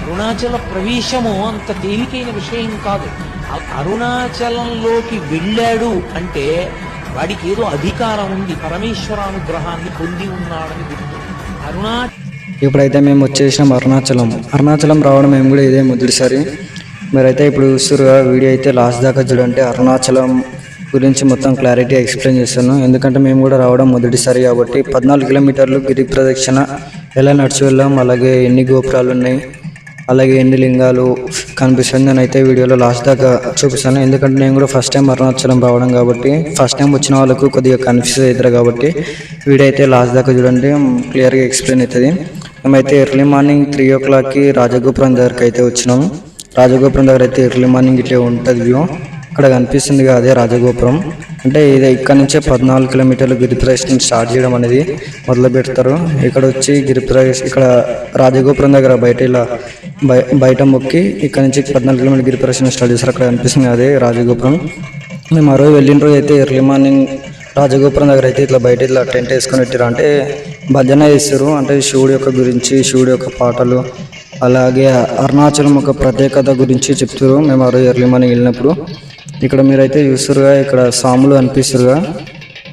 అరుణాచల ప్రవేశము అంత తేలికైన విషయం కాదు. అరుణాచలంలోకి వెళ్ళాడు అంటే వాడికి ఏదో అధికారం ఉంది, పరమేశ్వరానుగ్రహాన్ని పొంది ఉన్నాడని గుర్తు. ఇప్పుడైతే మేము వచ్చేసినాం అరుణాచలం రావడం మేము కూడా ఇదే మొదటిసారి. మీరైతే ఇప్పుడు చూస్తురుగా వీడియో అయితే లాస్ట్ దాకా చూడండి. అరుణాచలం గురించి మొత్తం క్లారిటీ ఎక్స్ప్లెయిన్ చేస్తాను, ఎందుకంటే మేము కూడా రావడం మొదటిసారి కాబట్టి. 14 కిలోమీటర్లు గిరి ప్రదక్షిణ ఎలా నడిచి వెళ్ళాం, అలాగే ఎన్ని గోపురాలు ఉన్నాయి, అలాగే ఎన్ని లింగాలు కనిపిస్తుంది అని అయితే వీడియోలో లాస్ట్ దాకా చూపిస్తాను. ఎందుకంటే నేను కూడా ఫస్ట్ టైం అరుణాచలం రావడం కాబట్టి, ఫస్ట్ టైం వచ్చిన వాళ్ళకు కొద్దిగా కన్ఫ్యూజ్ అవుతారు కాబట్టి వీడియో అయితే లాస్ట్ దాకా చూడండి, క్లియర్గా ఎక్స్ప్లెయిన్ అవుతుంది. మేమైతే ఎర్లీ మార్నింగ్ 3 o'clockకి రాజగోపురం దగ్గరికి అయితే వచ్చినాము. రాజగోపురం దగ్గర అయితే ఎర్లీ మార్నింగ్ ఇట్లా ఉంటుంది వ్యూ. అక్కడ కనిపిస్తుంది అదే రాజగోపురం. అంటే ఇది ఇక్కడ నుంచే 14 కిలోమీటర్లు గిరి ప్రదక్షిణ స్టార్ట్ చేయడం అనేది మొదలు పెడతారు. ఇక్కడ వచ్చి గిరి ప్రదక్షిణ ఇక్కడ రాజగోపురం దగ్గర బయట మొక్కి ఇక్కడ నుంచి 14 కిలోమీటర్ గిరి ప్రదక్షిణ స్టార్ట్ చేస్తారు. అక్కడ కనిపిస్తుంది అదే రాజగోపురం. మేము ఆ రోజు వెళ్ళిన రోజు అయితే ఎర్లీ మార్నింగ్ రాజగోపురం దగ్గర అయితే ఇట్లా బయట ఇట్లా టెంట్ వేసుకొని పెట్టారు. అంటే భజన చేస్తారు, అంటే శివుడి యొక్క గురించి, శివుడి యొక్క పాటలు, అలాగే అరుణాచలం ఒక ప్రత్యేకత గురించి చెప్తారు. మేము ఆ రోజు ఎర్లీ మార్నింగ్ వెళ్ళినప్పుడు ఇక్కడ మీరైతే చూస్తురుగా, ఇక్కడ సాములు అనిపిస్తురుగా.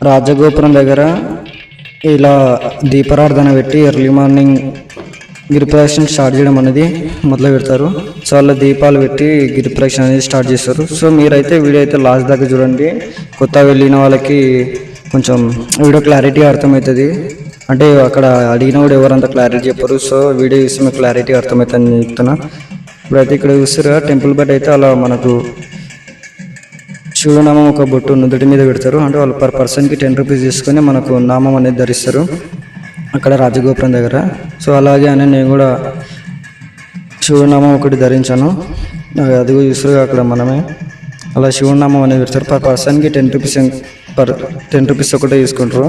రాజగోపురం దగ్గర ఇలా దీపారాధన పెట్టి ఎర్లీ మార్నింగ్ గిరి ప్రదక్షిణ స్టార్ట్ చేయడం అనేది మొదలు పెడతారు. సో అలా దీపాలు పెట్టి గిరి ప్రదక్షిణ అనేది స్టార్ట్ చేస్తారు. సో మీరైతే వీడియో అయితే లాస్ట్ దాకా చూడండి. కొత్త వెళ్ళిన వాళ్ళకి కొంచెం వీడియో క్లారిటీ అర్థమవుతుంది. అంటే అక్కడ అడిగిన కూడా ఎవరంత క్లారిటీ చెప్పరు. సో వీడియో చూస్తే మీకు క్లారిటీ అర్థమవుతుందని చెప్తున్నా. ఇప్పుడైతే ఇక్కడ చూస్తారుగా టెంపుల్ బట్ అయితే అలా మనకు శివనామం ఒక బొట్టు నుదుటి మీద పెడతారు. అంటే వాళ్ళు పర్ పర్సన్కి 10 రూపీస్ తీసుకొని మనకు నామం అనేది ధరిస్తారు అక్కడ రాజగోపురం దగ్గర. సో అలాగే అని నేను కూడా శివనామం ఒకటి ధరించాను. అది కూడా చూస్తారు అక్కడ మనమే అలా శివనామం అనేది పెడతారు. పర్ పర్సన్కి 10 రూపీస్ ఒకటే తీసుకుంటారు.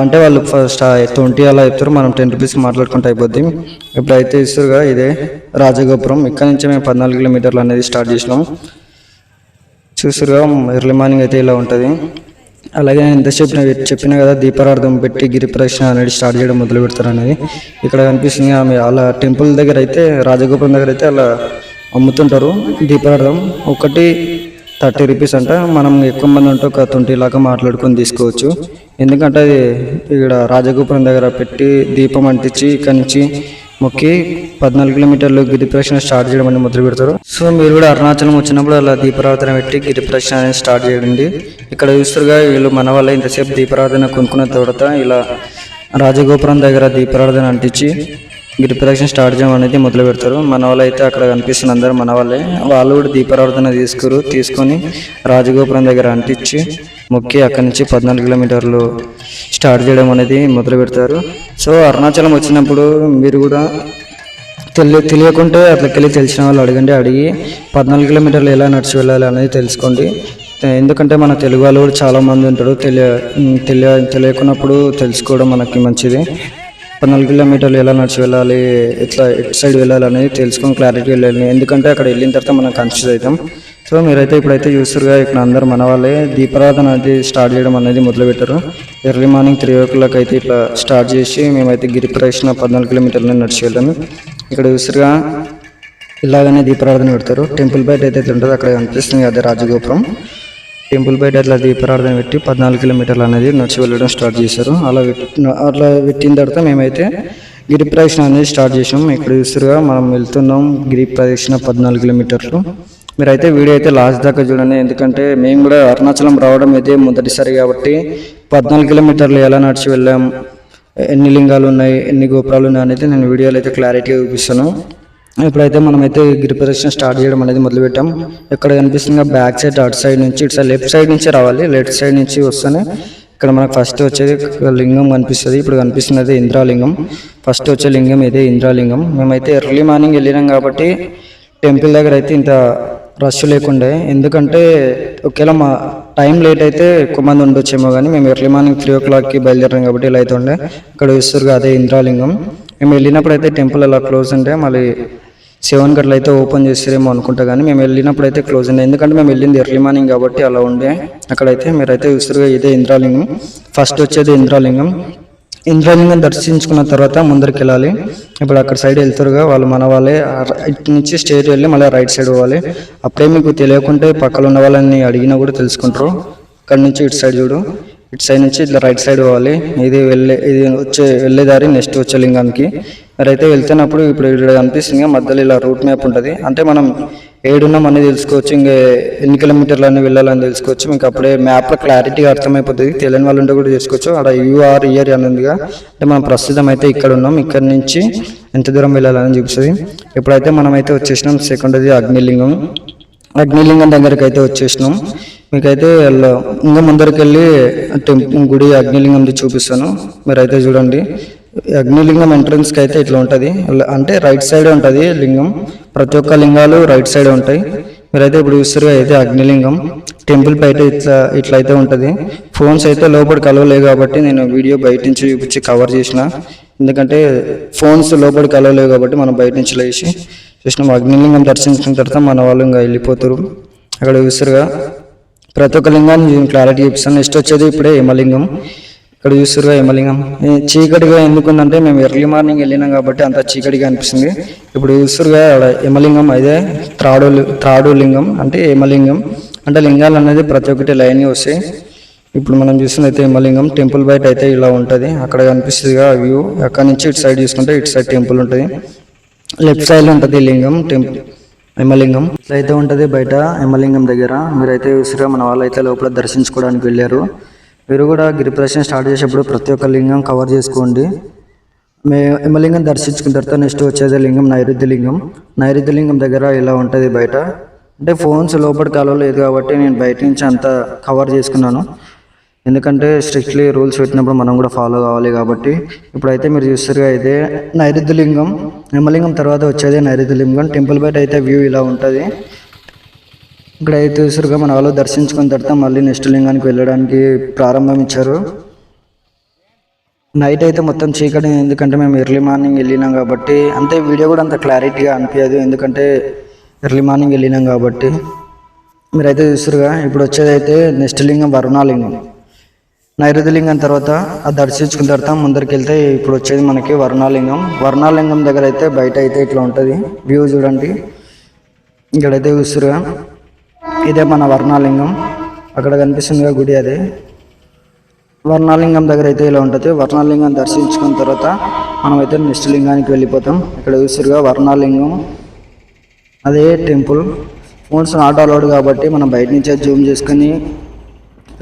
అంటే వాళ్ళు ఫస్ట్ 20 అలా చెప్తారు, మనం 10 రూపీస్ మాట్లాడుకుంటూ అయిపోద్ది. ఇప్పుడైతే ఇస్తారుగా ఇదే రాజగోపురం. ఇక్కడ నుంచి మేము 14 కిలోమీటర్లు అనేది స్టార్ట్ చేసినాం. చూస్తురుగా ఎర్లీ మార్నింగ్ అయితే ఇలా ఉంటుంది. అలాగే నేను ఎంతసేపు చెప్పినా కదా, దీపారాధన పెట్టి గిరి ప్రదక్షిణ అనేది స్టార్ట్ చేయడం మొదలు పెడతారు అనేది ఇక్కడ కనిపిస్తుంది. ఆమె అలా టెంపుల్ దగ్గర అయితే రాజగోపురం దగ్గర అయితే అలా అమ్ముతుంటారు దీపారాధన. ఒకటి 30 రూపీస్ అంట. మనం ఎక్కువ మంది ఉంటే ఒక 20 లాగా మాట్లాడుకొని తీసుకోవచ్చు. ఎందుకంటే అది ఇక్కడ రాజగోపురం దగ్గర పెట్టి దీపం అంటించి ఇక్కడ నుంచి మొక్కి 14 కిలోమీటర్లు గిరి ప్రదక్షిణ స్టార్ట్ చేయడం అనేది మొదలు పెడతారు. సో మీరు కూడా అరుణాచలం వచ్చినప్పుడు అలా దీపారాధన పెట్టి గిరి ప్రదక్షిణ అనేది స్టార్ట్ చేయండి. ఇక్కడ చూస్తారుగా వీళ్ళు మన వల్ల ఇంతసేపు దీపారాధన కొనుక్కున్న తర్వాత ఇలా రాజగోపురం దగ్గర దీపారాధన అంటించి గిరి ప్రదక్షిణ స్టార్ట్ చేయడం అనేది మొదలు పెడతారు. మన వాళ్ళు అయితే అక్కడ కనిపిస్తున్న అందరూ మన వాళ్ళే. వాళ్ళు కూడా దీపారాధన తీసుకొని రాజగోపురం దగ్గర అంటించి మొక్కి అక్కడి నుంచి 14 కిలోమీటర్లు స్టార్ట్ చేయడం అనేది మొదలు పెడతారు. సో అరుణాచలం వచ్చినప్పుడు మీరు కూడా తెలియకుంటే అట్లకెళ్ళి తెలిసిన వాళ్ళు అడిగి 14 కిలోమీటర్లు ఎలా నడిచి వెళ్ళాలి అనేది తెలుసుకోండి. ఎందుకంటే మన తెలుగు వాళ్ళు కూడా చాలామంది ఉంటారు. తెలియకున్నప్పుడు తెలుసుకోవడం మనకి మంచిది. 14 కిలోమీటర్లు ఎలా నడిచి వెళ్ళాలి, ఎట్లా ఎటు సైడ్ వెళ్ళాలి అనేది తెలుసుకొని క్లారిటీ వెళ్ళాలి. ఎందుకంటే అక్కడ వెళ్ళిన తర్వాత మనం కన్ఫ్యూజ్ అవుతాం. సో మీరైతే ఇప్పుడైతే చూస్తారుగా ఇక్కడ అందరు మన వాళ్ళే దీపారాధన అనేది స్టార్ట్ చేయడం అనేది మొదలుపెట్టారు. ఎర్లీ మార్నింగ్ 3 o'clock అయితే ఇట్లా స్టార్ట్ చేసి మేమైతే గిరి ప్రదక్షిణ 14 కిలోమీటర్లు నడిచి వెళ్ళాము. ఇక్కడ చూస్తారుగా ఇలాగనే దీపారాధన పెడతారు. టెంపుల్ బయట అయితే ఉంటుంది అక్కడ కనిపిస్తుంది అదే రాజగోపురం. టెంపుల్ బయట అట్లా దీపారాధన పెట్టి 14 కిలోమీటర్లు అనేది నడిచి వెళ్ళడం స్టార్ట్ చేశారు. అలా పెట్టిన తర్వాత మేమైతే గిరి ప్రదక్షిణ అనేది స్టార్ట్ చేసాం. ఇక్కడ చూస్తారుగా మనం వెళ్తున్నాం గిరి ప్రదక్షిణ 14 కిలోమీటర్లు. మీరైతే వీడియో అయితే లాస్ట్ దాకా చూడండి. ఎందుకంటే మేము కూడా అరుణాచలం రావడం ఇదే మొదటిసారి కాబట్టి 14 కిలోమీటర్లు ఎలా నడిచి వెళ్ళాం, ఎన్ని లింగాలు ఉన్నాయి, ఎన్ని గోపురాలు ఉన్నాయి అనేది నేను వీడియోలో అయితే క్లారిటీగా చూపిస్తాను. ఇప్పుడైతే మనమైతే గిరి ప్రదక్షిణ స్టార్ట్ చేయడం అనేది మొదలుపెట్టాం. ఇక్కడ కనిపిస్తుంది బ్యాక్ సైడ్ అటు సైడ్ నుంచి, ఇటు సైడ్ లెఫ్ట్ సైడ్ నుంచి రావాలి. లెఫ్ట్ సైడ్ నుంచి వస్తేనే ఇక్కడ మనకు ఫస్ట్ వచ్చేది లింగం కనిపిస్తుంది. ఇప్పుడు కనిపిస్తున్నది ఇంద్రాలింగం. ఫస్ట్ వచ్చే లింగం ఇదే ఇంద్రాలింగం. మేమైతే ఎర్లీ మార్నింగ్ వెళ్ళినాం కాబట్టి టెంపుల్ దగ్గర అయితే ఇంత రష్ లేకుండే. ఎందుకంటే ఒకవేళ మా టైం లేట్ అయితే ఎక్కువ మంది ఉండొచ్చేమో, కానీ మేము ఎర్లీ మార్నింగ్ 3 o'clockకి బయలుదేరాం కాబట్టి ఇలా అయితే ఉండే. ఇక్కడ చూస్తారు అదే ఇంద్రాలింగం. మేము వెళ్ళినప్పుడు అయితే టెంపుల్ అలా క్లోజ్ ఉంటే మళ్ళీ 7 గంటలు అయితే ఓపెన్ చేస్తారేమో అనుకుంటా, కానీ మేము వెళ్ళినప్పుడు అయితే క్లోజ్ ఉండే. ఎందుకంటే మేము వెళ్ళింది ఎర్లీ మార్నింగ్ కాబట్టి అలా ఉండే. అక్కడైతే మీరైతే చూస్తారు ఇదే ఇంద్రాలింగం. ఫస్ట్ వచ్చేది ఇంద్రాలింగం. ఇంద్రలింగం దర్శించుకున్న తర్వాత ముందరికి వెళ్ళాలి. ఇప్పుడు అక్కడ సైడ్ వెళ్తారుగా వాళ్ళు మన వాళ్ళే. ఇటు నుంచి స్ట్రైట్ వెళ్ళి మళ్ళీ రైట్ సైడ్ పోవాలి. అప్పుడే మీకు తెలియకుంటే పక్కన ఉన్న వాళ్ళని అడిగినా కూడా తెలుసుకుంటారు. ఇక్కడ నుంచి ఇటు సైడ్ చూడు, ఇటు సైడ్ నుంచి ఇట్లా రైట్ సైడ్ పోవాలి. ఇది వెళ్ళే దారి నెక్స్ట్ వచ్చే లింగానికి. మరైతే వెళ్తున్నప్పుడు ఇప్పుడు ఇక్కడ కనిపిస్తుంది మధ్యలో ఇలా రూట్ మ్యాప్ ఉంటుంది. అంటే మనం ఏడున్నాం అనేది తెలుసుకోవచ్చు, ఇంకా ఎన్ని కిలోమీటర్లు అని వెళ్ళాలని తెలుసుకోవచ్చు. మీకు అప్పుడే మ్యాప్లో క్లారిటీగా అర్థమైపోతుంది. తెలియని వాళ్ళు ఉంటే కూడా చేసుకోవచ్చు. అక్కడ యూఆర్ ఇయర్ అని ఉందిగా, అంటే మనం ప్రస్తుతం అయితే ఇక్కడ ఉన్నాం. ఇక్కడ నుంచి ఎంత దూరం వెళ్ళాలని చూపిస్తుంది. ఇప్పుడైతే మనమైతే వచ్చేసినాం సెకండ్ది అగ్నిలింగం. అగ్నిలింగం దగ్గరికి అయితే వచ్చేసినాం. మీకైతే ఇంకా ముందరికి వెళ్ళి గుడి అగ్నిలింగంది చూపిస్తాను. మీరైతే చూడండి. అగ్నిలింగం ఎంట్రన్స్కి అయితే ఇట్లా ఉంటుంది. అంటే రైట్ సైడ్ ఉంటుంది లింగం. ప్రతి ఒక్క లింగాలు రైట్ సైడ్ ఉంటాయి. మీరైతే ఇప్పుడు చూస్తారు అయితే అగ్నిలింగం టెంపుల్ బయట ఇట్లా అయితే ఉంటుంది. ఫోన్స్ అయితే లోపల కలవలేవు కాబట్టి నేను వీడియో బయట నుంచి చూపించి కవర్ చేసిన. ఎందుకంటే ఫోన్స్ లోపల కలవలేవు కాబట్టి మనం బయట నుంచి లేచి చూసినాం. అగ్నిలింగం దర్శించిన తర్వాత మన వాళ్ళు ఇంకా వెళ్ళిపోతారు. అక్కడ చూస్తారుగా ప్రతి ఒక్క లింగాన్ని నేను క్లారిటీ చూపిస్తాను. నెక్స్ట్ వచ్చేది ఇప్పుడే యమలింగం. ఇక్కడ చూస్తారుగా యమలింగం చీకటిగా ఎందుకుందంటే మేము ఎర్లీ మార్నింగ్ వెళ్ళినాం కాబట్టి అంత చీకటిగా అనిపిస్తుంది. ఇప్పుడు చూస్తారుగా యమలింగం అదే త్రాడు లింగం అంటే యమలింగం. అంటే లింగాలు అనేది ప్రతి ఒక్కటి లైన్ వస్తాయి. ఇప్పుడు మనం చూస్తుంది అయితే యమలింగం టెంపుల్ బయట అయితే ఇలా ఉంటుంది. అక్కడ కనిపిస్తుందిగా వ్యూ. అక్కడ నుంచి ఇటు సైడ్ చూసుకుంటే ఇటు సైడ్ టెంపుల్ ఉంటుంది. లెఫ్ట్ సైడ్ ఉంటుంది లింగం యమలింగం ఇట్లా అయితే ఉంటుంది బయట యమలింగం దగ్గర. మీరైతే చూసారుగా మన వాళ్ళు అయితే లోపల దర్శించుకోవడానికి వెళ్ళారు. మీరు కూడా గిరి ప్రదక్షిణ స్టార్ట్ చేసేప్పుడు ప్రతి ఒక్క లింగం కవర్ చేసుకోండి. యమలింగం దర్శించుకున్న తర్వాత నెక్స్ట్ వచ్చేది లింగం నైరుతి లింగం. నైరుతి లింగం దగ్గర ఇలా ఉంటుంది బయట. అంటే ఫోన్స్ లోపల కలవలేదు కాబట్టి నేను బయట నుంచి అంతా కవర్ చేసుకున్నాను. ఎందుకంటే స్ట్రిక్ట్లీ రూల్స్ పెట్టినప్పుడు మనం కూడా ఫాలో కావాలి కాబట్టి. ఇప్పుడైతే మీరు చూస్తారుగా అయితే నైరుతి లింగం. యమలింగం తర్వాత వచ్చేది నైరుతి లింగం. టెంపుల్ బయట అయితే వ్యూ ఇలా ఉంటుంది. ఇక్కడ అయితే చూసారుగా మన వాళ్ళు దర్శించుకున్న తర్వాత మళ్ళీ నెక్స్ట్ లింగానికి వెళ్ళడానికి ప్రారంభించారు. నైట్ అయితే మొత్తం చీకటి, ఎందుకంటే మేము ఎర్లీ మార్నింగ్ వెళ్ళినాం కాబట్టి. అంటే వీడియో కూడా అంత క్లారిటీగా అనిపించదు, ఎందుకంటే ఎర్లీ మార్నింగ్ వెళ్ళినాం కాబట్టి. మీరైతే చూసారుగా ఇప్పుడు వచ్చేది అయితే నెక్స్ట్ లింగం వరుణాలింగం. నైరుతి లింగం తర్వాత అది దర్శించుకున్న తర్వాత ముందరికి వెళ్తే ఇప్పుడు వచ్చేది మనకి వరుణాలింగం. వరుణాలింగం దగ్గర అయితే బయట అయితే ఇట్లా ఉంటుంది వ్యూ చూడండి. ఇక్కడైతే చూసారుగా ఇదే మన వర్ణాలింగం. అక్కడ కనిపిస్తుందిగా గుడి అదే. వర్ణాలింగం దగ్గర అయితే ఇలా ఉంటుంది. వర్ణాలింగం దర్శించుకున్న తర్వాత మనమైతే నెక్స్ట్ లింగానికి వెళ్ళిపోతాం. ఇక్కడ చూసారుగా వర్ణాలింగం అదే టెంపుల్. ఫోన్స్ నాట్ అలౌడ్ కాబట్టి మనం బయట నుంచే జూమ్ చేసుకుని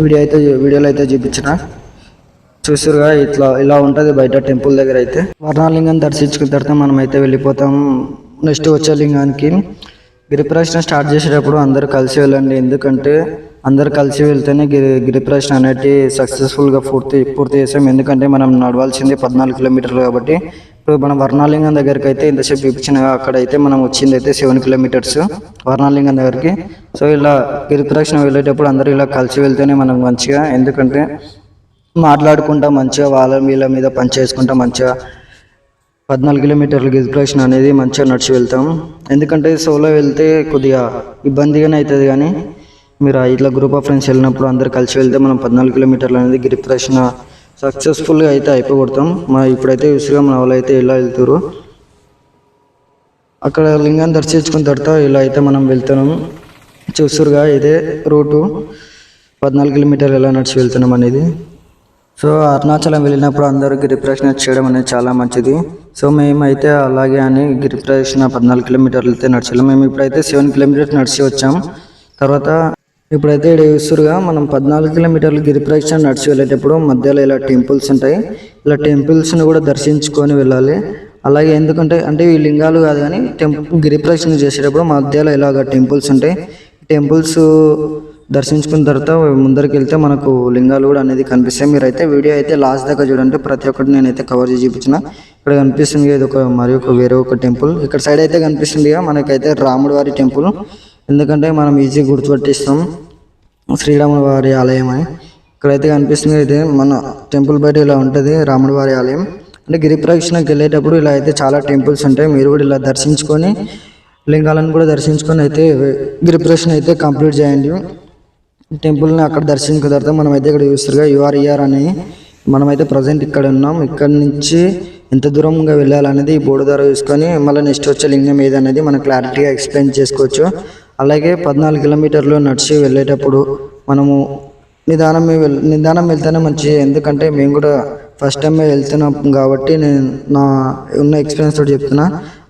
వీడియోలో అయితే చూపించిన. చూసారుగా ఇలా ఉంటుంది బయట టెంపుల్ దగ్గర అయితే. వర్ణాలింగం దర్శించుకున్న తర్వాత మనమైతే వెళ్ళిపోతాం నెక్స్ట్ వచ్చే లింగానికి. గిరి ప్రదక్షిణ స్టార్ట్ చేసేటప్పుడు అందరూ కలిసి వెళ్ళండి, ఎందుకంటే అందరు కలిసి వెళ్తేనే గిరి ప్రదక్షిణ అనేది సక్సెస్ఫుల్గా పూర్తి చేసాం. ఎందుకంటే మనం నడవాల్సింది 14 కిలోమీటర్లు కాబట్టి. ఇప్పుడు మనం వర్ణాలింగం దగ్గరికి అయితే ఇంతసేపు చూపించిన అక్కడైతే మనం వచ్చింది అయితే 7 కిలోమీటర్స్ వర్ణాలింగం దగ్గరికి. సో ఇలా గిరి ప్రదక్షిణ వెళ్ళేటప్పుడు అందరూ ఇలా కలిసి వెళ్తేనే మనం మంచిగా, ఎందుకంటే మాట్లాడుకుంటా మంచిగా వీళ్ళ మీద పని చేసుకుంటా మంచిగా 14 కిలోమీటర్ల గిరి ప్రదక్షిణ అనేది మంచిగా నడిచి వెళ్తాం. ఎందుకంటే సోలో వెళ్తే కొద్దిగా ఇబ్బందిగానే అవుతుంది, కానీ మీరు ఇట్లా గ్రూప్ ఆఫ్ ఫ్రెండ్స్ వెళ్ళినప్పుడు అందరు కలిసి వెళ్తే మనం 14 కిలోమీటర్లు అనేది గిరి ప్రదక్షిణ సక్సెస్ఫుల్గా అయితే అయిపోగొడతాం. ఇప్పుడైతే విసురుగా మన వాళ్ళు అయితే ఇలా వెళ్తారు. అక్కడ లింగాన్ని దర్శించుకున్న తర్వాత ఇలా అయితే మనం వెళ్తున్నాం. చూస్తురుగా ఇదే రూటు 14 కిలోమీటర్లు ఎలా నడిచి వెళ్తున్నాం అనేది. సో అరుణాచలం వెళ్ళినప్పుడు అందరూ గిరి ప్రదక్షిణ చేయడం అనేది చాలా మంచిది. సో మేమైతే అలాగే అని గిరి ప్రదక్షిణ 14 కిలోమీటర్లు అయితే నడిచాము. మేము ఇప్పుడైతే 7 కిలోమీటర్స్ నడిచి వచ్చాం. తర్వాత ఇప్పుడైతే చూస్తురుగా మనం 14 కిలోమీటర్లు గిరి ప్రదక్షిణ నడిచి వెళ్ళేటప్పుడు మధ్యలో ఇలా టెంపుల్స్ ఉంటాయి. ఇలా టెంపుల్స్ని కూడా దర్శించుకొని వెళ్ళాలి. అలాగే ఎందుకంటే ఈ లింగాలు కాదు కానీ గిరి ప్రదక్షిణ చేసేటప్పుడు మధ్యలో ఇలాగ టెంపుల్స్ ఉంటాయి. టెంపుల్స్ దర్శించుకున్న తర్వాత ముందరికి వెళ్తే మనకు లింగాలు కూడా అనేది కనిపిస్తాయి. మీరైతే వీడియో అయితే లాస్ట్ దాకా చూడండి, ప్రతి ఒక్కటి నేనైతే కవర్ చేసి చూపించిన. ఇక్కడ కనిపిస్తుంది ఇది వేరే ఒక టెంపుల్. ఇక్కడ సైడ్ అయితే కనిపిస్తుంది మనకైతే రాముడి వారి టెంపుల్, ఎందుకంటే మనం ఈజీగా గుర్తుపట్టిస్తాం శ్రీరాముడి వారి ఆలయం అని. ఇక్కడైతే కనిపిస్తుంది అయితే మన టెంపుల్ బయట ఇలా ఉంటుంది రాముడి వారి ఆలయం. అంటే గిరి ప్రదక్షిణకి వెళ్ళేటప్పుడు ఇలా అయితే చాలా టెంపుల్స్ ఉంటాయి. మీరు కూడా ఇలా దర్శించుకొని లింగాలను కూడా దర్శించుకొని అయితే గిరి ప్రదక్షిణ అయితే కంప్లీట్ చేయండి. టెంపుల్ని అక్కడ దర్శించుకున్న తర్వాత మనం అయితే ఇక్కడ చూస్తారుగా యూఆర్ఈఆర్ అని మనమైతే ప్రజెంట్ ఇక్కడ ఉన్నాం. ఇక్కడ నుంచి ఎంత దూరంగా వెళ్ళాలనేది ఈ బోర్డు ద్వారా చూసుకొని మళ్ళీ నెక్స్ట్ వచ్చే లింగం ఏదనేది మనం క్లారిటీగా ఎక్స్ప్లెయిన్ చేసుకోవచ్చు. అలాగే 14 కిలోమీటర్లు నడిచి వెళ్ళేటప్పుడు మనము నిదానం వెళ్తేనే మంచిది. ఎందుకంటే మేము కూడా ఫస్ట్ టైం వెళ్తున్నాం కాబట్టి నేను నా ఉన్న ఎక్స్పీరియన్స్ తోటి చెప్తున్నా.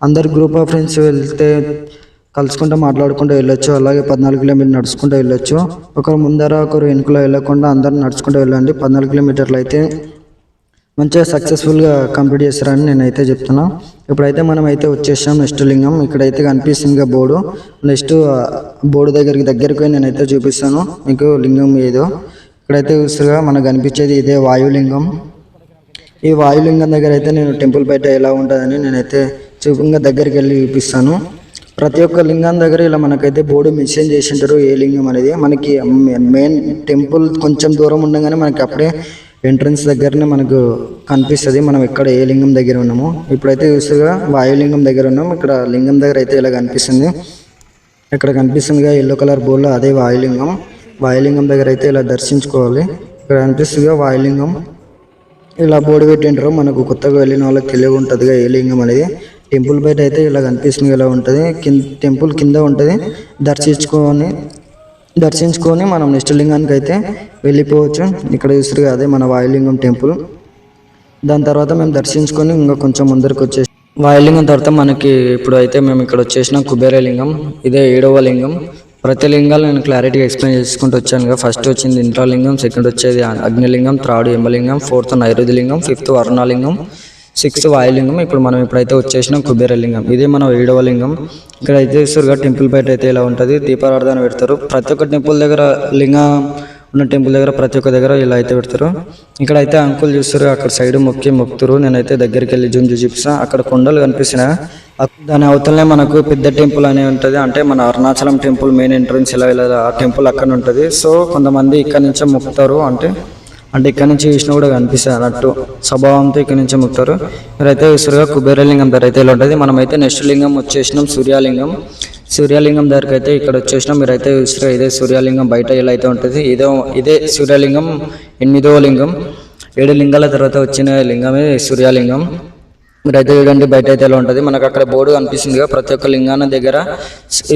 అందరు గ్రూప్ ఆఫ్ ఫ్రెండ్స్ వెళ్తే కలుసుకుంటూ మాట్లాడుకుంటూ వెళ్ళొచ్చు. అలాగే 14 కిలోమీటర్లు నడుచుకుంటూ వెళ్ళొచ్చు. ఒకరు ముందర ఒకరు వెనుకలో వెళ్ళకుండా అందరూ నడుచుకుంటూ వెళ్ళండి. 14 కిలోమీటర్లు అయితే మంచిగా సక్సెస్ఫుల్గా కంప్లీట్ చేస్తారని నేనైతే చెప్తున్నా. ఇప్పుడైతే మనం అయితే వచ్చేసాం నెక్స్ట్ లింగం. ఇక్కడైతే కనిపిస్తుంది బోర్డు. నెక్స్ట్ బోర్డు దగ్గరికి పోయి నేనైతే చూపిస్తాను మీకు లింగం ఏదో. ఇక్కడైతే చూస్తుగా మనకు కనిపించేది ఇదే వాయులింగం. ఈ వాయులింగం దగ్గర అయితే నేను టెంపుల్ బయట ఎలా ఉంటుందని నేనైతే చూపుగా దగ్గరికి వెళ్ళి చూపిస్తాను. ప్రతి ఒక్క లింగం దగ్గర ఇలా మనకైతే బోర్డు మెన్షన్ చేసి ఉంటారు ఏ లింగం అనేది. మనకి మెయిన్ టెంపుల్ కొంచెం దూరం ఉండగానే మనకి అప్పుడే ఎంట్రన్స్ దగ్గరనే మనకు కనిపిస్తుంది మనం ఎక్కడ ఏ లింగం దగ్గర ఉన్నాము. ఇప్పుడైతే చూస్తుగా వాయులింగం దగ్గర ఉన్నాం. ఇక్కడ లింగం దగ్గర అయితే ఇలా కనిపిస్తుంది. ఇక్కడ కనిపిస్తుందిగా ఎల్లో కలర్ బోర్డులో అదే వాయులింగం. వాయులింగం దగ్గర అయితే ఇలా దర్శించుకోవాలి. ఇక్కడ కనిపిస్తుందిగా వాయులింగం. ఇలా బోర్డు పెట్టింటారు. మనకు కొత్తగా వెళ్ళిన వాళ్ళకి తెలివి ఉంటుందిగా ఏ లింగం అనేది. టెంపుల్ బయట అయితే ఇలా కనిపిస్తుంది, ఇలా ఉంటుంది. టెంపుల్ కింద ఉంటుంది. దర్శించుకొని మనం నెక్స్ట్ లింగానికి అయితే వెళ్ళిపోవచ్చు. ఇక్కడ చూస్తారు అదే మన వాయులింగం టెంపుల్. దాని తర్వాత మేము దర్శించుకొని ఇంకా కొంచెం ముందరికి వచ్చేసి వాయులింగం తర్వాత మనకి ఇప్పుడు అయితే మేము ఇక్కడ వచ్చేసినాం కుబేరలింగం. ఇదే 7వ లింగం. ప్రతి లింగాలు నేను క్లారిటీగా ఎక్స్ప్లెయిన్ చేసుకుంటూ వచ్చాను. ఫస్ట్ వచ్చింది ఇంద్రలింగం, సెకండ్ వచ్చేది అగ్నిలింగం, థర్డ్ యమలింగం, ఫోర్త్ నైరుతిలింగం, ఫిఫ్త్ వరుణలింగం, 6th వాయులింగం. ఇప్పుడు మనం ఇప్పుడైతే వచ్చేసినాం కుబేరలింగం. ఇదే మన 7వ లింగం. ఇక్కడ అయితే చూస్తుగా టెంపుల్ బయట అయితే ఇలా ఉంటుంది. దీపారాధన పెడతారు. ప్రతి ఒక్క టెంపుల్ దగ్గర లింగం ఉన్న టెంపుల్ దగ్గర ప్రతి ఒక్క దగ్గర ఇలా అయితే పెడతారు. ఇక్కడ అయితే అంకుల్ చూస్తారు అక్కడ సైడ్ మొక్కుతారు. నేనైతే దగ్గరికి వెళ్ళి జూమ్ చూపిస్తాను. అక్కడ కొండలు కనిపిస్తున్నాయి. దాని అవతలనే మనకు పెద్ద టెంపుల్ అనేది ఉంటుంది. అంటే మన అరుణాచలం టెంపుల్ మెయిన్ ఎంట్రన్స్ ఇలా వెళ్ళాలి ఆ టెంపుల్ అక్కడ ఉంటుంది. సో కొంతమంది ఇక్కడ నుంచే మొక్కుతారు. అంటే ఇక్కడ నుంచి చూసినా కూడా కనిపిస్తుంది అన్నట్టు స్వభావంతో ఇక్కడ నుంచే మొక్కుతారు. మీరైతే చూస్తారుగా కుబేరలింగం దగ్గర అయితే ఇలా ఉంటుంది. మనమైతే నెక్స్ట్ లింగం వచ్చేసినాం సూర్యలింగం దగ్గరికి అయితే ఇక్కడ వచ్చేసినాం. మీరైతే చూస్తారు ఇదే సూర్యలింగం బయట ఇలా అయితే ఉంటుంది. ఇదే సూర్యలింగం 8వ లింగం. 7 లింగాల తర్వాత వచ్చిన లింగమే సూర్యలింగం. మీరైతే చూడండి బయట అయితే ఎలా ఉంటుంది. మనకు అక్కడ బోర్డు కనిపిస్తుంది కదా ప్రతి ఒక్క లింగాన దగ్గర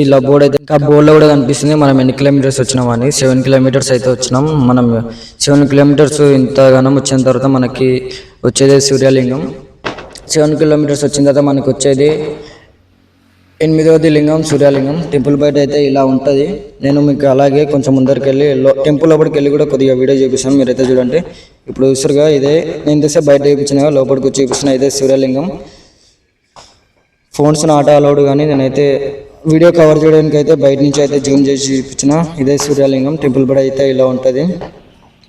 ఇలా బోర్డు అయితే ఆ బోర్డులో కూడా కనిపిస్తుంది మనం ఎన్ని కిలోమీటర్స్ వచ్చినామని. 7 కిలోమీటర్స్ అయితే వచ్చినాం. మనం 7 కిలోమీటర్స్ ఇంతగానం వచ్చిన తర్వాత మనకి వచ్చేది సూర్యలింగం. 7 కిలోమీటర్స్ వచ్చిన తర్వాత మనకి వచ్చేది 8వ లింగం సూర్యలింగం. టెంపుల్ బయట అయితే ఇలా ఉంటుంది. నేను మీకు అలాగే కొంచెం ముందరికి వెళ్ళి టెంపుల్ లోపలికి వెళ్ళి కూడా కొద్దిగా వీడియో చూపిస్తాను. మీరైతే చూడండి. ఇప్పుడు చూసారుగా ఇదే నేను తెస్తే బయట చూపించిన లోపలికి వచ్చి చూపిస్తున్నా ఇదే సూర్యలింగం. ఫోన్స్ ఆటో అలౌడ్ కానీ నేనైతే వీడియో కవర్ చేయడానికి అయితే బయట నుంచి అయితే జూమ్ చేసి చూపించిన ఇదే సూర్యలింగం. టెంపుల్ బయట అయితే ఇలా ఉంటుంది.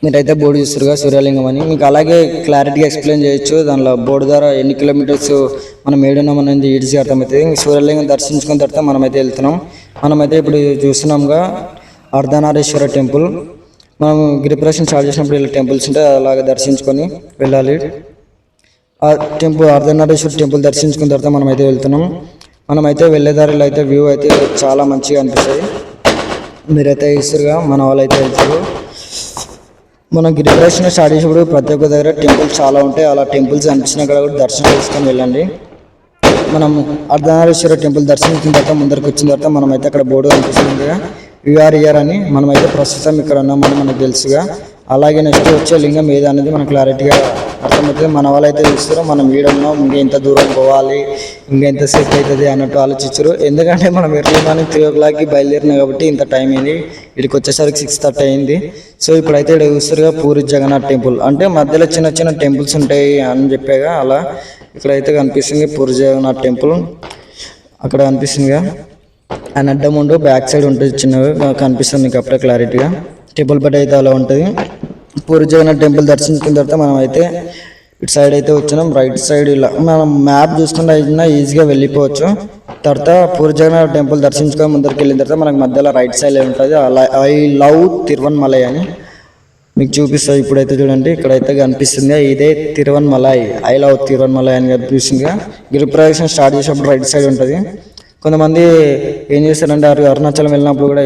మీరైతే బోర్డు చూస్తారుగా సూర్యలింగం అని. మీకు అలాగే క్లారిటీగా ఎక్స్ప్లెయిన్ చేయొచ్చు. దానిలో బోర్డు ద్వారా ఎన్ని కిలోమీటర్స్ మనం ఏడున్నాం అనేది ఈజీగా అర్థమవుతుంది. సూర్యలింగం దర్శించుకున్న తర్వాత మనమైతే వెళ్తున్నాం. మనమైతే ఇప్పుడు చూస్తున్నాంగా అర్ధనారీశ్వర టెంపుల్. మనం గిరిప్రదక్షిణ స్టార్ట్ చేసినప్పుడు ఇలా టెంపుల్స్ ఉంటే అలాగే దర్శించుకొని వెళ్ళాలి. ఆ టెంపుల్ అర్ధనారీశ్వర టెంపుల్ దర్శించుకున్న తర్వాత మనమైతే వెళ్తున్నాం. మనమైతే వెళ్ళేదారిలో అయితే వ్యూ అయితే చాలా మంచిగా అనిపిస్తుంది. మీరైతే ఇస్తారుగా మన వాళ్ళు అయితే వెళ్తారు. మనం గిరిప్రదక్షిణ స్టార్ట్ చేసినప్పుడు ప్రతి ఒక్క దగ్గర టెంపుల్స్ చాలా ఉంటాయి. అలా టెంపుల్స్ అనిపించిన కూడా దర్శనం చేసుకొని వెళ్ళండి. మనం అర్ధనారీశ్వర టెంపుల్ దర్శించిన తర్వాత ముందరికి వచ్చిన తర్వాత మనమైతే అక్కడ బోర్డు కనిపిస్తుంది యూఆర్ఈఆర్ అని. మనమైతే ప్రస్తుతం ఇక్కడ ఉన్నామని మనకు తెలుసుగా. అలాగే నెక్స్ట్ వచ్చే లింగం ఏది అనేది మనకు క్లారిటీగా అర్థమవుతుంది. మన వాళ్ళు అయితే చూస్తారు మనం వీడున్నాం ఇంకెంత దూరం పోవాలి ఇంకెంత సేఫ్ అవుతుంది అన్నట్టు ఆలోచించారు. ఎందుకంటే మనం ఎర్లీ మార్నింగ్ 3 o'clockకి బయలుదేరినాం కాబట్టి ఇంత టైం అయింది. ఇక్కడికి వచ్చేసరికి 6:30 అయింది. సో ఇప్పుడైతే ఇక్కడ చూస్తారుగా పూరి జగన్నాథ్ టెంపుల్. అంటే మధ్యలో చిన్న చిన్న టెంపుల్స్ ఉంటాయి అని చెప్పాగా అలా ఇక్కడైతే కనిపిస్తుంది పూరి జగన్నాథ్ టెంపుల్. అక్కడ కనిపిస్తుందిగా అండ్ అడ్డం ఉండు బ్యాక్ సైడ్ ఉంటుంది చిన్నగా కనిపిస్తుంది మీకు అప్పుడే క్లారిటీగా. టెంపుల్ బయట అయితే అలా ఉంటుంది. పూరి జగన్నాథ్ టెంపుల్ దర్శించుకున్న తర్వాత మనం అయితే ఇటు సైడ్ అయితే వచ్చినాం. రైట్ సైడ్ ఇలా మనం మ్యాప్ చూసుకుంటే అయినా ఈజీగా వెళ్ళిపోవచ్చు. తర్వాత పూరి జగన్నాథ్ టెంపుల్ దర్శించుకొని ముందరికి వెళ్ళిన తర్వాత మనకు మధ్యలో రైట్ సైడ్ ఉంటుంది ఐ లవ్ తిరువన్మలై అని మీకు చూపిస్తాయి. ఇప్పుడైతే చూడండి ఇక్కడైతే కనిపిస్తుంది ఇదే తిరువన్మలై ఐ లవ్ తిరువన్మలై అని కనిపిస్తుందిగా. గిరిప్రదక్షిణ స్టార్ట్ చేసినప్పుడు రైట్ సైడ్ ఉంటుంది. కొంతమంది ఏం చేస్తారంటే అరుణాచలం వెళ్ళినప్పుడు కూడా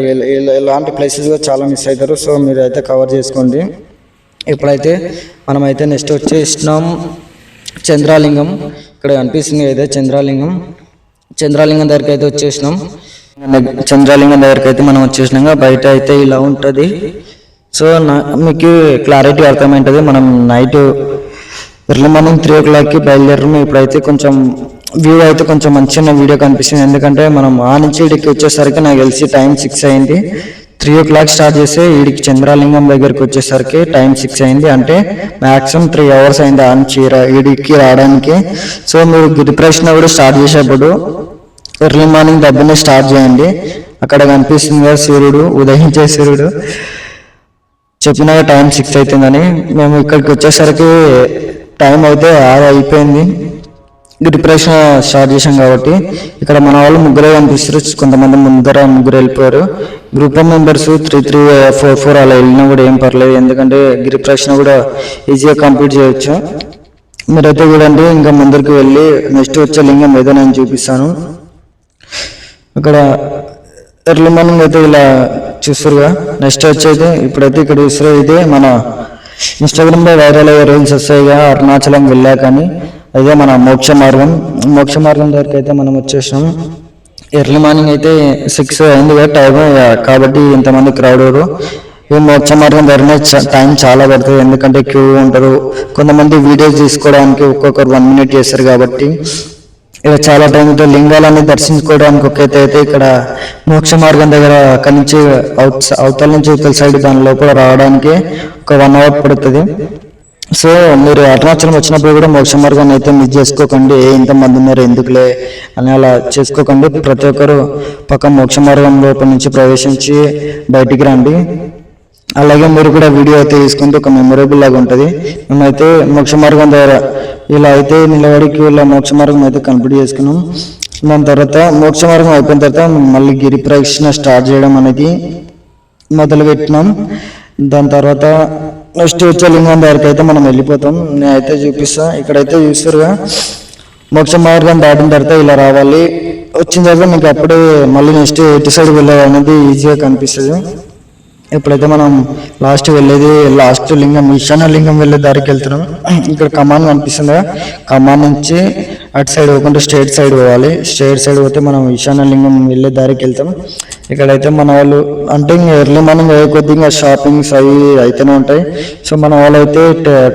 ఇలాంటి ప్లేసెస్ కూడా చాలా మిస్ అవుతారు. సో మీరు అయితే కవర్ చేసుకోండి. ఇప్పుడైతే మనమైతే నెక్స్ట్ వచ్చేసినాం చంద్రాలింగం. ఇక్కడ కనిపిస్తుంది అయితే చంద్రాలింగం దగ్గరికి అయితే వచ్చేసినాం. చంద్రాలింగం దగ్గరికి అయితే మనం వచ్చేసినాక బయట అయితే ఇలా ఉంటుంది. సో మీకు క్లారిటీ అర్థమైంటుంది. మనం నైట్ ఎర్లీ మార్నింగ్ 3 o'clockకి బయలుదేరాము. ఇప్పుడైతే కొంచెం వ్యూ అయితే కొంచెం మంచిగా వీడియో కనిపిస్తుంది. ఎందుకంటే మనం ఆ నుంచి ఇక్కడికి వచ్చేసరికి నాకు తెలిసి టైం 6 అయింది. 3 o'clock స్టార్ట్ చేస్తే వీడికి చంద్రాలింగం దగ్గరికి వచ్చేసరికి టైం 6 అయింది. అంటే మ్యాక్సిమం 3 hours అయింది ఆ నుంచి వీడికి రావడానికి. సో మీరు గిరి ప్రదక్షిణ కూడా స్టార్ట్ చేసేప్పుడు ఎర్లీ మార్నింగ్ డబ్బుని స్టార్ట్ చేయండి. అక్కడ కనిపిస్తుంది కదా సూర్యుడు, ఉదయించే సూర్యుడు. చెప్పినాక టైం 6 అవుతుందని. మేము ఇక్కడికి వచ్చేసరికి టైం అయితే 6 అయిపోయింది. గిరి ప్రదక్షిణ స్టార్ట్ చేసాం కాబట్టి ఇక్కడ మన వాళ్ళు ముగ్గురే కనిపిస్తారు. కొంతమంది ముందర ముగ్గురు వెళ్ళిపోయారు. గ్రూప్ ఆఫ్ మెంబర్స్ 3, 3, 4, 4 అలా వెళ్ళినా కూడా ఏం పర్లేదు. ఎందుకంటే గిరి ప్రదక్షిణ కూడా ఈజీగా కంప్లీట్ చేయొచ్చు. మీరైతే చూడండి. ఇంకా ముందరికి వెళ్ళి నెక్స్ట్ వచ్చే లింగం ఏదో నేను చూపిస్తాను. ఇక్కడ ఎర్లీ మార్నింగ్ అయితే ఇలా చూస్తారుగా. నెక్స్ట్ వచ్చేది ఇప్పుడైతే ఇక్కడ చూస్తారు. ఇదే మన ఇన్స్టాగ్రామ్లో వైరల్ అయ్యే రీల్స్ వస్తాయిగా అరుణాచలం వెళ్ళాకని. అదే మన మోక్ష మార్గం దగ్గరికి అయితే మనం వచ్చేసాం. ఎర్లీ మార్నింగ్ అయితే 6 అయింది కదా టైం, కాబట్టి ఇంతమంది క్రౌడ్. ఈ మోక్ష మార్గం దగ్గరనే టైం చాలా పడుతుంది. ఎందుకంటే క్యూ ఉంటారు. కొంతమంది వీడియోస్ తీసుకోవడానికి ఒక్కొక్కరు 1 minute చేస్తారు కాబట్టి ఇక చాలా టైంతో లింగాలన్నీ దర్శించుకోవడానికి ఒక్కైతే అయితే ఇక్కడ మోక్ష మార్గం దగ్గర అక్కడి నుంచి అవతల నుంచి ఇవతల సైడ్ దాని లోపల రావడానికి ఒక 1 hour పడుతుంది. సో మీరు అరుణాచలం వచ్చినప్పుడు కూడా మోక్ష మార్గాన్ని అయితే మిస్ చేసుకోకండి. ఇంతమంది ఉన్నారు ఎందుకులే అని అలా చేసుకోకండి. ప్రతి ఒక్కరు పక్క మోక్ష మార్గం లోపల నుంచి ప్రవేశించి బయటికి రండి. అలాగే మీరు కూడా వీడియో అయితే తీసుకుంటే ఒక మెమొరబుల్ లాగా ఉంటుంది. మేమైతే మోక్ష మార్గం ద్వారా ఇలా అయితే నిలబడి క్యూలో మోక్ష మార్గం అయితే కంప్లీట్ చేసుకున్నాం. దాని తర్వాత మోక్ష మార్గం అయిపోయిన తర్వాత మళ్ళీ గిరి ప్రదక్షిణ స్టార్ట్ చేయడం అనేది మొదలు పెట్టినాం. దాని తర్వాత నెక్స్ట్ వచ్చే లింగం దగ్గరికి అయితే మనం వెళ్ళిపోతాం. నేనైతే చూపిస్తా. ఇక్కడైతే చూస్తారుగా మోక్ష మార్గం దాటిన తర్వాత ఇలా రావాలి. వచ్చిన తర్వాత మీకు అప్పుడే మళ్ళీ నెక్స్ట్ ఎటు సైడ్ వెళ్ళాలి అనేది ఈజీగా కనిపిస్తుంది. ఇప్పుడైతే మనం లాస్ట్ లింగం ఈశాన్య లింగం వెళ్ళే దారికి వెళ్తున్నాం. ఇక్కడ కమాన్ కనిపిస్తుంది. కమాన్ నుంచి అటు సైడ్ పోకుండా స్ట్రైట్ సైడ్ పోవాలి. స్ట్రైట్ సైడ్ పోతే మనం ఈశాన్య లింగం వెళ్ళే దారికి వెళ్తాం. ఇక్కడైతే మన వాళ్ళు అంటే ఇంకా ఎర్లీ మార్నింగ్ అయ్యే కొద్దిగా షాపింగ్స్ అవి అయితేనే ఉంటాయి. సో మన వాళ్ళు అయితే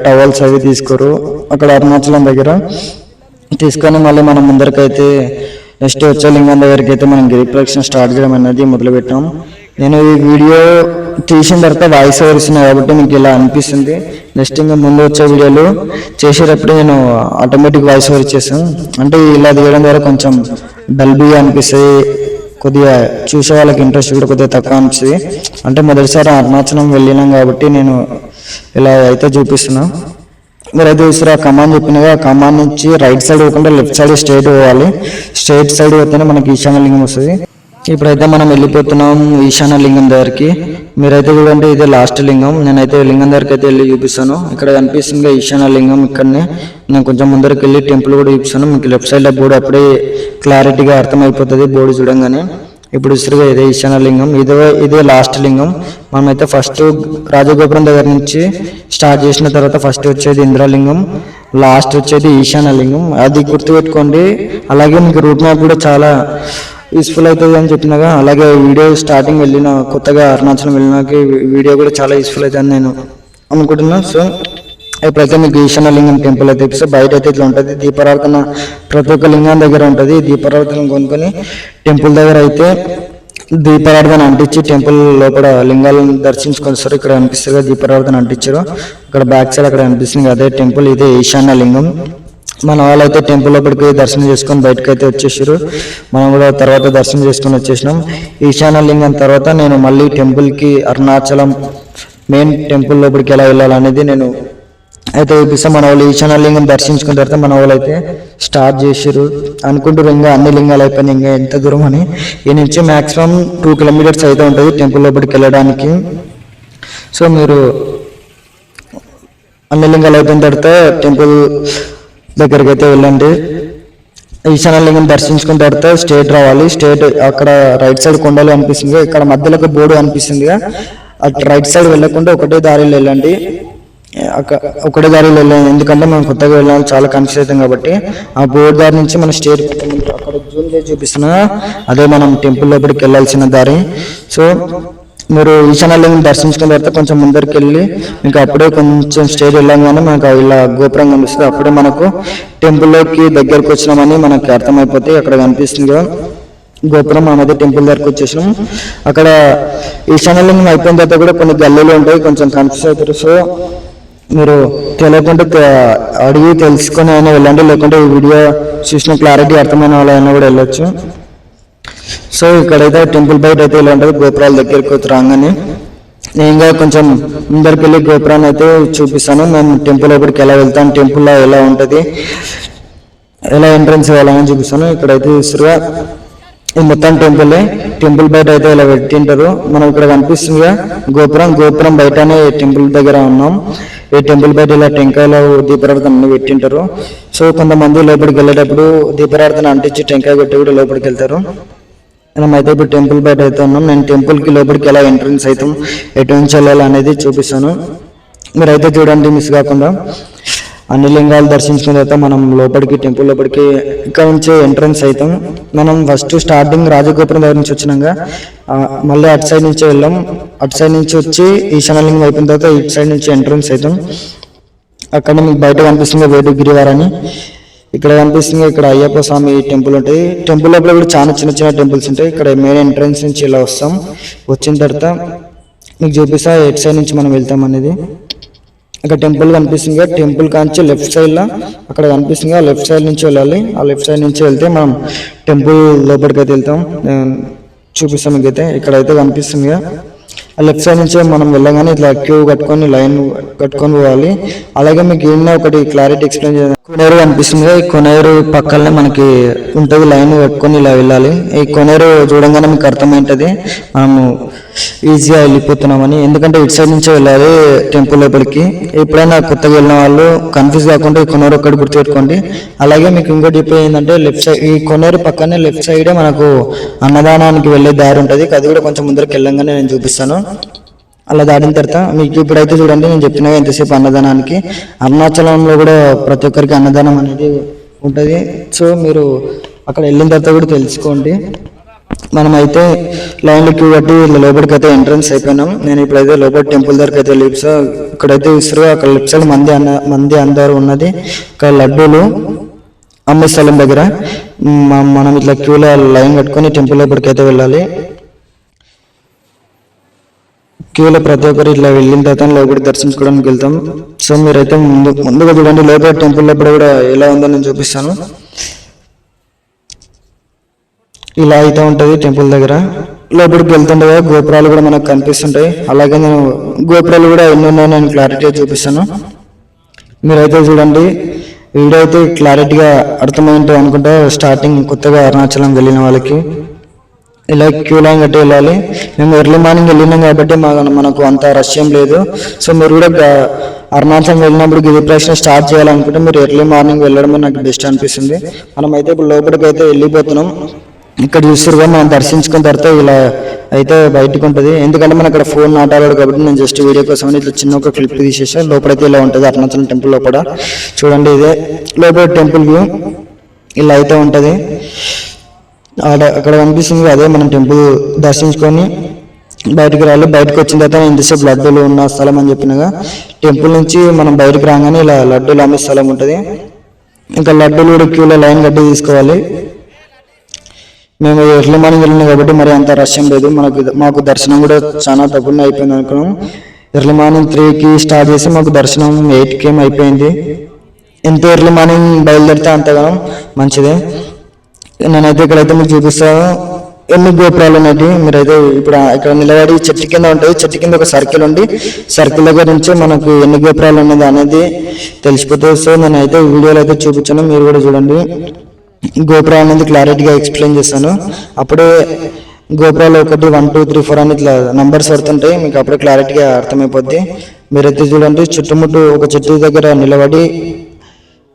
టవల్స్ అవి తీసుకోరు. అక్కడ అరుణాచలం దగ్గర తీసుకొని మళ్ళీ మనం ముందరికైతే నెక్స్ట్ వచ్చే లింగం దగ్గరికి అయితే మనం గిరి ప్రదక్షిణ స్టార్ట్ చేయడం అనేది మొదలుపెట్టాం. నేను ఈ వీడియో తీసిన తర్వాత వాయిస్ ఓవర్ ఇస్తున్నాను కాబట్టి మీకు ఇలా అనిపిస్తుంది. నెక్స్ట్ ఇంకా ముందు వచ్చే వీడియోలు చేసేటప్పుడు నేను ఆటోమేటిక్ వాయిస్ ఓవర్ ఇచ్చేస్తాను. అంటే ఇలా తీయడం ద్వారా కొంచెం డల్బీగా అనిపిస్తుంది. కొద్దిగా చూసే వాళ్ళకి ఇంట్రెస్ట్ కూడా కొద్దిగా తక్కువ అనిపిస్తుంది. అంటే మొదటిసారి అరుణాచలం వెళ్ళినాం కాబట్టి నేను ఇలా అయితే చూపిస్తున్నా. మీరైతే చూసారు ఆ కమాన్ చెప్పినగా కమాన్ నుంచి రైట్ సైడ్ పోకుండా లెఫ్ట్ సైడ్ స్ట్రైట్ పోవాలి. స్ట్రైట్ సైడ్ పోతేనే మనకి ఈశాన్య లింగం వస్తుంది. ఇప్పుడైతే మనం వెళ్ళిపోతున్నాం ఈశాన్య లింగం దగ్గరికి. మీరైతే చూడండి ఇదే లాస్ట్ లింగం. నేనైతే లింగం దగ్గరికి అయితే వెళ్ళి చూపిస్తాను. ఇక్కడ కనిపిస్తుంది ఈశాన్య లింగం. ఇక్కడనే నేను కొంచెం ముందరికి వెళ్ళి టెంపుల్ కూడా చూపిస్తాను. మీకు లెఫ్ట్ సైడ్ బోర్డు అప్పుడే క్లారిటీగా అర్థమైపోతుంది బోర్డు చూడంగానే. ఇప్పుడు ఇసురుగా ఇదే ఈశాన్య లింగం. ఇదే లాస్ట్ లింగం. మనమైతే ఫస్ట్ రాజగోపురం దగ్గర నుంచి స్టార్ట్ చేసిన తర్వాత ఫస్ట్ వచ్చేది ఇంద్రలింగం, లాస్ట్ వచ్చేది ఈశాన్య లింగం. అది గుర్తుపెట్టుకోండి. అలాగే మీకు రూట్ మ్యాప్ కూడా చాలా యూస్ఫుల్ అవుతుంది అని చెప్పినాగా. అలాగే వీడియో స్టార్టింగ్ వెళ్ళిన కొత్తగా అరుణాచలం వెళ్ళినాక వీడియో కూడా చాలా యూస్ఫుల్ అవుతుంది నేను అనుకుంటున్నాను. సో ఇప్పుడైతే మీకు ఈశాన్య లింగం టెంపుల్ అయితే ఇస్తే బయట అయితే ఇట్లా ఉంటుంది. దీపారాధన ప్రతి ఒక్క లింగం దగ్గర ఉంటుంది. దీపారాధన కొనుక్కొని టెంపుల్ దగ్గర అయితే దీపారాధన అంటించి టెంపుల్ లోపల లింగాలను దర్శించుకొని వస్తారు. ఇక్కడ అనిపిస్తుంది దీపారాధన అంటించారు. అక్కడ బ్యాక్ సైడ్ అక్కడ అనిపిస్తుంది అదే టెంపుల్. ఇదే ఈశాన్య లింగం. మన వాళ్ళైతే టెంపుల్ లోపలికి దర్శనం చేసుకొని బయటకు అయితే వచ్చేసారు. మనం కూడా తర్వాత దర్శనం చేసుకొని వచ్చేసినాం. ఈశాన్య లింగం తర్వాత నేను మళ్ళీ టెంపుల్కి అరుణాచలం మెయిన్ టెంపుల్ లోపలికి ఎలా వెళ్ళాలనేది నేను అయితే చూపిస్తాం. మన వాళ్ళు ఈశాన్య లింగం దర్శించుకున్న తర్వాత మన వాళ్ళు అయితే స్టార్ట్ చేసారు అనుకుంటారు ఇంకా అన్ని లింగాలు అయిపోయినాయి ఇంకా ఎంత దూరం అని. ఈ నుంచి మ్యాక్సిమం 2 kilometers అయితే ఉంటుంది టెంపుల్ లోపలికి వెళ్ళడానికి. సో మీరు అన్ని లింగాలు అయిపోయిన తర్వాత టెంపుల్ దగ్గరికి అయితే వెళ్ళండి. ఈశాన్య లింగం దర్శించుకున్న తర్వాత స్ట్రైట్ రావాలి. స్ట్రైట్ అక్కడ రైట్ సైడ్ కొండలు అనిపిస్తుంది. ఇక్కడ మధ్యలో ఒక బోర్డు అనిపిస్తుంది. అటు రైట్ సైడ్ వెళ్ళకుండా ఒకటే దారిలో వెళ్ళండి. ఒకటే దారిలో వెళ్ళాము, ఎందుకంటే మనం కొత్తగా వెళ్ళాలి, చాలా కన్ఫ్యూజ్ అవుతాం కాబట్టి. ఆ బోర్డు దారి నుంచి మన స్టేట్ అక్కడ జూమ్ చేసి చూపిస్తున్నా అదే మనం టెంపుల్ లోపలికి వెళ్ళాల్సిన దారి. సో మీరు ఈశాన్యలింగం దర్శించుకున్న తర్వాత కొంచెం ముందరికి వెళ్ళి మీకు అప్పుడే కొంచెం స్టేజ్ వెళ్ళగానే మనకు ఇలా గోపురం కనిపిస్తుంది. అప్పుడే మనకు టెంపుల్లోకి దగ్గరకు వచ్చినామని మనకి అర్థమైపోతే అక్కడ కనిపిస్తుంది గోపురం. మనం అయితే టెంపుల్ దగ్గరకు వచ్చేసినాం. అక్కడ ఈశాన్యలింగం అయిపోయిన తర్వాత కూడా కొన్ని గల్లీలు ఉంటాయి, కొంచెం కన్ఫ్యూజ్ అవుతారు. సో మీరు తెలియకుండా అడిగి తెలుసుకొని అయినా వెళ్ళండి, లేకుంటే ఈ వీడియో చూసిన క్లారిటీ అర్థమైన వాళ్ళైనా కూడా వెళ్ళొచ్చు. సో ఇక్కడైతే టెంపుల్ బయట అయితే ఇలా ఉంటుంది, గోపురాల దగ్గరికి రాగానే నేను కొంచెం ముందరికి వెళ్ళి గోపురాన్ని అయితే చూపిస్తాను. మేము టెంపుల్ లోపలికి ఎలా వెళ్తాం, టెంపుల్లో ఎలా ఉంటుంది, ఎలా ఎంట్రన్స్ వెళ్ళాలని చూపిస్తాను. ఇక్కడైతే చూస్తుగా ఈ మొత్తం టెంపుల్ బయట అయితే ఇలా పెట్టింటారు. మనం ఇక్కడ కనిపిస్తుందిగా గోపురం బయటనే టెంపుల్ దగ్గర ఉన్నాం. ఈ టెంపుల్ బయట ఇలా టెంకాయలో దీపారాధన అన్ని పెట్టింటారు. సో కొంతమంది లోపలికి వెళ్ళేటప్పుడు దీపారాధన అంటించి టెంకాయ కొట్టి కూడా లోపలికి వెళ్తారు. మనమైతే ఇప్పుడు టెంపుల్ బయట అయితే ఉన్నాం. నేను టెంపుల్కి లోపలికి ఎలా ఎంట్రన్స్ అవుతాం, ఎటు నుంచి వెళ్ళాలి అనేది చూపిస్తాను. మీరైతే చూడండి మిస్ కాకుండా. అన్ని లింగాలు దర్శించుకున్న తర్వాత మనం లోపలికి టెంపుల్ లోపలికి ఇక్కడ నుంచి ఎంట్రన్స్ అవుతాం. మనం ఫస్ట్ స్టార్టింగ్ రాజగోపురం దగ్గర నుంచి వచ్చినాక మళ్ళీ అటు సైడ్ నుంచి వెళ్ళాం. అటు సైడ్ నుంచి వచ్చి ఈశాన్యలింగం అయిపోయిన తర్వాత ఇటు సైడ్ నుంచి ఎంట్రన్స్ అవుతాం. అక్కడ మీకు బయట కనిపిస్తుంది వేడుగిరివార్ అని. ఇక్కడ కనిపిస్తుంది ఇక్కడ అయ్యప్ప స్వామి టెంపుల్ ఉంటుంది. టెంపుల్ లోపల కూడా చాలా చిన్న టెంపుల్స్ ఉంటాయి. ఇక్కడ మెయిన్ ఎంట్రన్స్ నుంచి ఇలా వస్తాం. వచ్చిన తర్వాత మీకు చూపిస్తా ఎటు సైడ్ నుంచి మనం వెళ్తాం అనేది. ఇక్కడ టెంపుల్ కనిపిస్తుంది, టెంపుల్ కాంచి లెఫ్ట్ సైడ్ లో అక్కడ కనిపిస్తుంది, ఆ లెఫ్ట్ సైడ్ నుంచి వెళ్ళాలి. ఆ లెఫ్ట్ సైడ్ నుంచి వెళ్తే మనం టెంపుల్ లోపలికి అయితే వెళ్తాం. చూపిస్తాం మీకైతే ఇక్కడైతే కనిపిస్తుంది. ఆ లెఫ్ట్ సైడ్ నుంచి మనం వెళ్ళగానే ఇట్లా క్యూ కట్టుకొని లైన్ కట్టుకొని పోవాలి. అలాగే మీకు ఏమైనా ఒకటి క్లారిటీ ఎక్స్ప్లెయిన్ చేయాలి. కొనేరు కనిపిస్తుంది, ఈ కొనేరు పక్కనే మనకి ఉంటుంది, లైన్ కట్టుకొని ఇలా వెళ్ళాలి. ఈ కొనేరు చూడంగానే మీకు అర్థమైంటుంది మనము ఈజీగా వెళ్ళిపోతున్నామని, ఎందుకంటే ఇటు సైడ్ నుంచే వెళ్ళాలి టెంపుల్ లోపలికి. ఎప్పుడైనా కొత్తగా వెళ్ళిన వాళ్ళు కన్ఫ్యూజ్ కాకుండా ఈ కొనేరు ఒక్కటి గుర్తుపెట్టుకోండి. అలాగే మీకు ఇంకోటి ఇప్పుడు ఏంటంటే లెఫ్ట్ సైడ్ ఈ కొనేరు పక్కనే లెఫ్ట్ సైడే మనకు అన్నదానానికి వెళ్ళే దారి ఉంటుంది. అది కూడా కొంచెం ముందరికి వెళ్ళంగానే నేను చూపిస్తాను. అలా దాటిన తర్వాత మీకు ఇప్పుడైతే చూడండి, నేను చెప్పినా ఎంతసేపు అన్నదానానికి. అరుణాచలంలో కూడా ప్రతి ఒక్కరికి అన్నదానం అనేది ఉంటుంది. సో మీరు అక్కడ వెళ్ళిన తర్వాత కూడా తెలుసుకోండి. మనమైతే లైన్లో క్యూ కట్టి లోపలికి అయితే ఎంట్రన్స్ అయిపోయినాం. నేను ఇప్పుడైతే లోపల టెంపుల్ దగ్గరికి అయితే లీప్స్ ఇక్కడైతే ఇసురుగా అక్కడ లెఫ్ట్ సైడ్ మంది అందరూ ఉన్నది. ఇక్కడ లడ్డూలు అమ్మే స్థలం దగ్గర మనం ఇట్లా క్యూలో లైన్ కట్టుకొని టెంపుల్ లోపలికి అయితే వెళ్ళాలి. క్యూలో ప్రతి ఒక్కరు ఇట్లా వెళ్ళిన తర్వాత లోపలికి దర్శించుకోవడానికి వెళ్తాం. సో మీరైతే ముందుగా చూడండి లోపల టెంపుల్ లోపల కూడా ఎలా ఉందో నేను చూపిస్తాను. ఇలా అయితే ఉంటుంది టెంపుల్ దగ్గర. లోపలికి వెళ్తుంటే గోపురాలు కూడా మనకు కనిపిస్తుంటాయి. అలాగే నేను గోపురాలు కూడా ఎన్ని ఉన్నాయో నేను క్లారిటీగా చూపిస్తాను. మీరైతే చూడండి, వీడియో అయితే క్లారిటీగా అర్థమైంటుంది అనుకుంటా. స్టార్టింగ్ కొత్తగా అరుణాచలం వెళ్ళిన వాళ్ళకి ఇలా క్యూ లైన్ కట్టి వెళ్ళాలి. మేము ఎర్లీ మార్నింగ్ వెళ్ళినాం కాబట్టి మనకు అంత రష్ ఏం లేదు. సో మీరు కూడా అరుణాచలం వెళ్ళినప్పుడు గిరి ప్రదక్షిణ స్టార్ట్ చేయాలనుకుంటే మీరు ఎర్లీ మార్నింగ్ వెళ్ళడమే నాకు బెస్ట్ అనిపిస్తుంది. మనమైతే ఇప్పుడు లోపలికి అయితే వెళ్ళిపోతున్నాం. ఇక్కడ చూస్తురుగా మనం దర్శించుకున్న తర్వాత ఇలా అయితే బయటకు ఉంటుంది. ఎందుకంటే మనం అక్కడ ఫోన్ నాటాడు కాబట్టి నేను జస్ట్ వీడియో కోసం ఇట్లా చిన్న ఒక క్లిప్ తీసేసాను. లోపలైతే ఇలా ఉంటుంది అరుణాచలం టెంపుల్ లోపల. చూడండి ఇదే లోపల టెంపుల్ వ్యూ ఇలా అయితే ఉంటుంది. అక్కడ కనిపిస్తుంది అదే మనం టెంపుల్ దర్శించుకొని బయటకు రావాలి. బయటకు వచ్చిన తర్వాత ఇంతసేపు లడ్డూలు ఉన్న స్థలం అని చెప్పినగా టెంపుల్ నుంచి మనం బయటకు రాగానే ఇలా లడ్డూలు అమ్మే స్థలం ఉంటుంది. ఇంకా లడ్డూలు కూడా క్యూలో లైన్ కట్టి తీసుకోవాలి. మేము ఎర్లీ మార్నింగ్ వెళ్ళినాం కాబట్టి మరి అంత రష్ ఏం లేదు. మాకు దర్శనం కూడా చాలా తక్కువ అయిపోయింది అనుకున్నాం. ఎర్లీ మార్నింగ్ 3కి స్టార్ట్ చేసి మాకు దర్శనం 8కి అయిపోయింది. ఎంత ఎర్లీ మార్నింగ్ బయలుదేరితే అంతగా మంచిదే. నేనైతే ఇక్కడైతే మీకు చూపిస్తాను ఎన్ని గోపురాలు ఉన్నాయి. మీరైతే ఇప్పుడు ఇక్కడ నిలబడి చెట్టు కింద ఉంటుంది, చెట్టు కింద ఒక సర్కిల్ ఉండి సర్కిల్ దగ్గర నుంచి మనకు ఎన్ని గోపురాలు ఉన్నది అనేది తెలిసిపోతుంది. సో నేనైతే వీడియోలో అయితే చూపించాను, మీరు కూడా చూడండి. గోపురం అనేది క్లారిటీగా ఎక్స్ప్లెయిన్ చేస్తాను. అప్పుడే గోపురాలు 1, 1, 2, 3, 4 అని ఇట్లా నంబర్స్ పడుతుంటాయి, మీకు అప్పుడే క్లారిటీగా అర్థమైపోద్ది. మీరైతే చూడండి చుట్టుముట్టు ఒక చెట్టు దగ్గర నిలబడి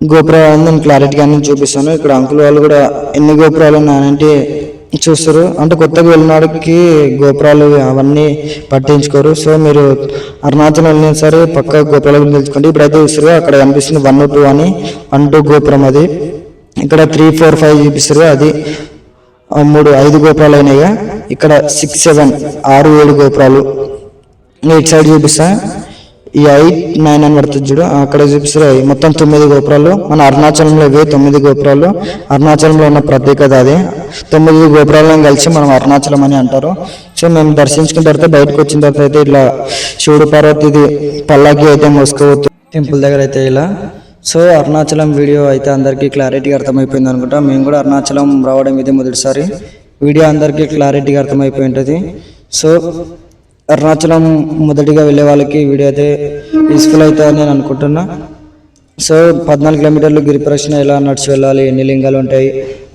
గోపురాలు నేను క్లారిటీగా అన్ని చూపిస్తాను. ఇక్కడ అంకుల్ వాళ్ళు కూడా ఎన్ని గోపురాలు ఉన్నాయంటే చూస్తారు. అంటే కొత్తగా వెళ్ళినాడికి గోపురాలు అవన్నీ పట్టించుకోరు. సో మీరు అరుణాచలం వెళ్ళిన సరే పక్క గోపురాల గురించి తెలుసుకోండి. ఇప్పుడైతే చూస్తారు అక్కడ కనిపిస్తుంది 1, 2 అని 1, 2 గోపురం. అది ఇక్కడ 3, 4, 5 చూపిస్తారు. అది 3, 5 గోపురాలు అయినాయిగా. ఇక్కడ 6, 7, 6, 7 గోపురాలు. ఇటు సైడ్ చూపిస్తా, ఈ 8, 9 అని పడుతుంది చూడు, అక్కడ చూపిస్తారు మొత్తం 9 గోపురాలు. మన అరుణాచలంలో ఇవే 9 గోపురాలు. అరుణాచలంలో ఉన్న ప్రత్యేకత అదే. 9 గోపురాలను కలిసి మనం అరుణాచలం అని అంటారు. సో మేము దర్శించుకున్న తర్వాత బయటకు వచ్చిన తర్వాత అయితే ఇట్లా శివుడు పార్వతిది పల్లాకి అయితే మోసుకోవచ్చు టెంపుల్ దగ్గర అయితే ఇలా. సో అరుణాచలం వీడియో అయితే అందరికీ క్లారిటీగా అర్థమైపోయింది అనుకుంటా. మేము కూడా అరుణాచలం రావడం ఇదే మొదటిసారి. వీడియో అందరికీ క్లారిటీగా అర్థమైపోయి ఉంటుంది. సో అరుణాచలం మొదటిగా వెళ్ళే వాళ్ళకి వీడియో అయితే యూస్ఫుల్ అవుతుందని నేను అనుకుంటున్నా. సో 14 కిలోమీటర్లు గిరి ప్రదక్షిణ ఎలా నడిచి వెళ్ళాలి, ఎన్ని లింగాలు ఉంటాయి,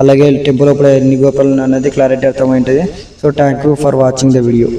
అలాగే టెంపుల్ లోపల ఎన్ని గోపురాలు అనేది క్లారిటీ అర్థమై ఉంటుంది. So thank you for watching the video.